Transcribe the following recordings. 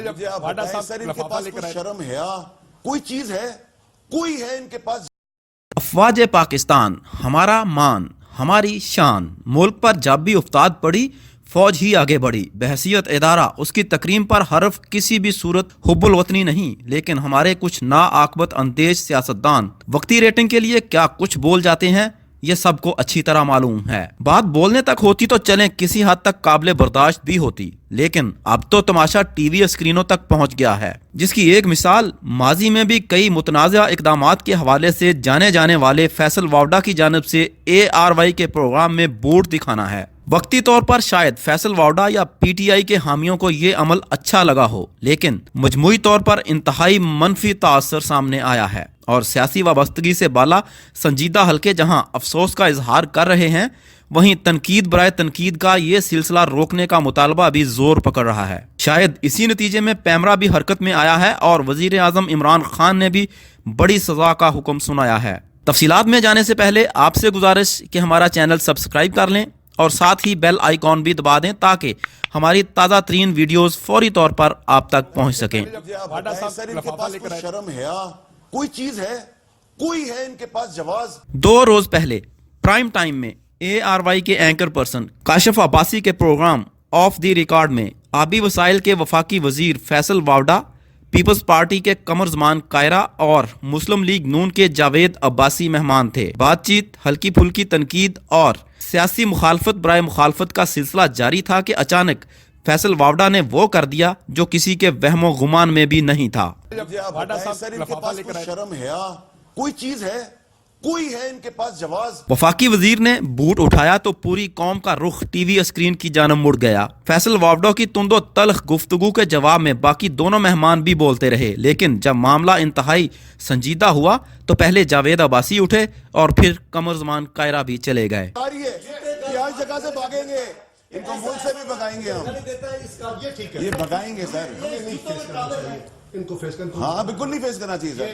मुझे आप बताएं सर, इनके पास कोई शर्म है, कोई चीज है, कोई है इनके पास? अफवाज पाकिस्तान हमारा मान, हमारी शान। मुल्क पर जब भी उफ्ताद पड़ी फौज ही आगे बढ़ी। बहसियत इदारा उसकी तकरीम पर हरफ किसी भी सूरत हुब्बुल वतनी नहीं, लेकिन हमारे कुछ ना आकबत अंदेश सियासतदान वक्ती रेटिंग के लिए क्या कुछ बोल जाते हैं ये सबको अच्छी तरह मालूम है। बात बोलने तक होती तो चलें किसी हद तक काबिल बर्दाश्त भी होती, लेकिन अब तो तमाशा टीवी स्क्रीनों तक पहुंच गया है, जिसकी एक मिसाल माजी में भी कई मुतनाज़ा इकदामात के हवाले से जाने जाने वाले फैसल वावडा की जानिब से ARY के प्रोग्राम में बूट दिखाना है। वक्ती तौर पर शायद फैसल वावडा या PTI के हामियों को ये अमल अच्छा लगा हो, लेकिन मजमूई तौर पर इंतहाई मनफी तासर सामने आया है और सियासी वाबस्तगी से बाला संजीदा हल्के जहां अफसोस का इजहार कर रहे हैं, वहीं तनकीद बराए तनकीद का ये सिलसिला रोकने का मुतालबा भी जोर पकड़ रहा है। शायद इसी नतीजे में पैमरा भी हरकत में आया है और वजीर आजम इमरान खान ने भी बड़ी सजा का हुक्म सुनाया है। तफसीलात में जाने से पहले आपसे गुजारिश कि हमारा चैनल सब्सक्राइब कर लें और साथ ही बेल आइकॉन भी दबा दें ताकि हमारी ताज़ा तरीन वीडियोस फौरी तौर पर आप तक पहुंच सकें। सर, इनके पास कोई शर्म है, कोई चीज है, कोई है इनके पास जवाज? 2 रोज पहले प्राइम टाइम में ARY के एंकर पर्सन काशिफ अब्बासी के प्रोग्राम ऑफ द रिकॉर्ड में आबी वसाइल के वफाकी वजीर फैसल वावडा, पीपल्स पार्टी के कमर जमान कायरा और मुस्लिम लीग नून के जावेद अब्बासी मेहमान थे। बातचीत, हल्की फुल्की तनकीद और सियासी मुखालफत बराए मुखालफत का सिलसिला जारी था कि अचानक फैसल वावडा ने वो कर दिया जो किसी के वहमो गुमान में भी नहीं था। मुझे आप बताएं सर, इनके पास कोई शर्म है, कोई चीज है, कोई है इनके पास जवाज? वफाकी वजीर ने बूट उठाया तो पूरी कौम का रुख टीवी स्क्रीन की जानब मुड़ गया। फैसल वावडा की तुंदो तल्ख गुफ्तगू के जवाब में बाकी दोनों मेहमान भी बोलते रहे, लेकिन जब मामला इंतहाई संजीदा हुआ तो पहले जावेद अब्बासी उठे और फिर कमर जमान कायरा भी चले गए। जगह से भागेंगे, इनको मुल्क से भी भगाएंगे हम, ये भगाएंगे सर, इनको फेस करना। हाँ बिल्कुल नहीं फेस करना चाहिए सर,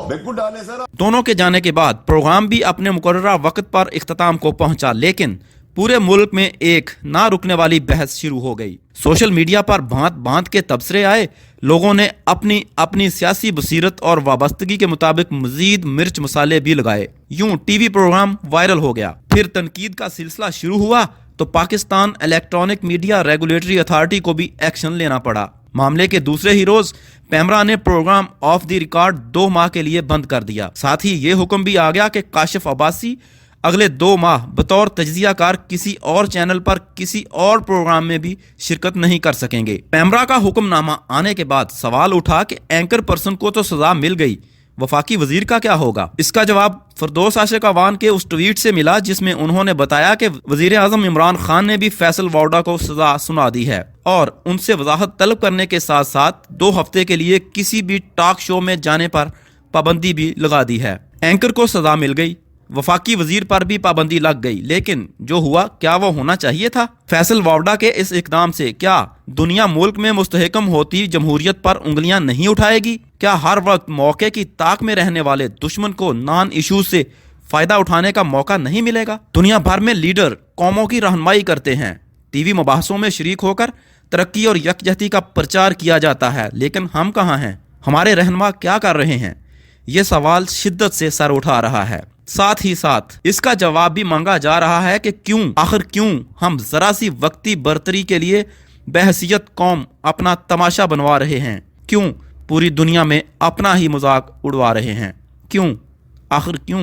बिल्कुल डालें सर। दोनों के जाने के बाद प्रोग्राम भी अपने मुकर्ररा वक्त पर इख्तिताम को पहुंचा, लेकिन पूरे मुल्क में एक ना रुकने वाली बहस शुरू हो गई। सोशल मीडिया पर भांत भांत के तबसरे आए, लोगों ने अपनी अपनी सियासी बसीरत और वाबस्तगी के मुताबिक मजीद मिर्च मसाले भी लगाए। यूं टीवी प्रोग्राम वायरल हो गया। फिर तनकीद का सिलसिला शुरू हुआ तो Pakistan electronic media regulatory authority को भी एक्शन लेना पड़ा। मामले के दूसरे ही रोज पैमरा ने प्रोग्राम ऑफ द रिकॉर्ड 2 माह के लिए बंद कर दिया। साथ ही ये हुक्म भी आ गया कि काशिफ अब्बासी अगले 2 माह बतौर तज्जियाकार किसी और चैनल पर किसी और प्रोग्राम में भी शिरकत नहीं कर सकेंगे। पैमरा का हुक्मनामा आने के बाद सवाल उठा कि एंकर पर्सन को तो सजा मिल गई, वफाकी वजीर का क्या होगा? इसका जवाब फिरदौस आशिक अवान के उस ट्वीट से मिला जिसमें उन्होंने बताया कि वजीर आजम इमरान खान ने भी फैसल वावडा को सजा सुना दी है और उनसे वजाहत तलब करने के साथ साथ 2 हफ्ते के लिए किसी भी टॉक शो में जाने पर पाबंदी भी लगा दी है। एंकर को सजा मिल गई, वफाकी वजीर पर भी पाबंदी लग गई, लेकिन जो हुआ क्या वो होना चाहिए था? फैसल वावडा के इस इकदाम से क्या दुनिया मुल्क में मुस्तहकम होती जमहूरियत पर उंगलियां नहीं उठाएगी? क्या हर वक्त मौके की ताक में रहने वाले दुश्मन को नॉन इशू से फायदा उठाने का मौका नहीं मिलेगा? दुनिया भर में लीडर कौमों की रहनुमाई करते हैं, टीवी मुबाहसों में शरीक होकर तरक्की और यकजहती का प्रचार किया जाता है, लेकिन हम कहाँ हैं? हमारे रहनुमा क्या कर रहे हैं? ये सवाल शिद्दत से सर उठा रहा है। साथ ही साथ इसका जवाब भी मांगा जा रहा है कि आखिर क्यों हम जरा सी वक्ती बरतरी के लिए बहसियत कौम अपना तमाशा बनवा रहे हैं? क्यों पूरी दुनिया में अपना ही मजाक उड़वा रहे हैं? आखिर क्यों?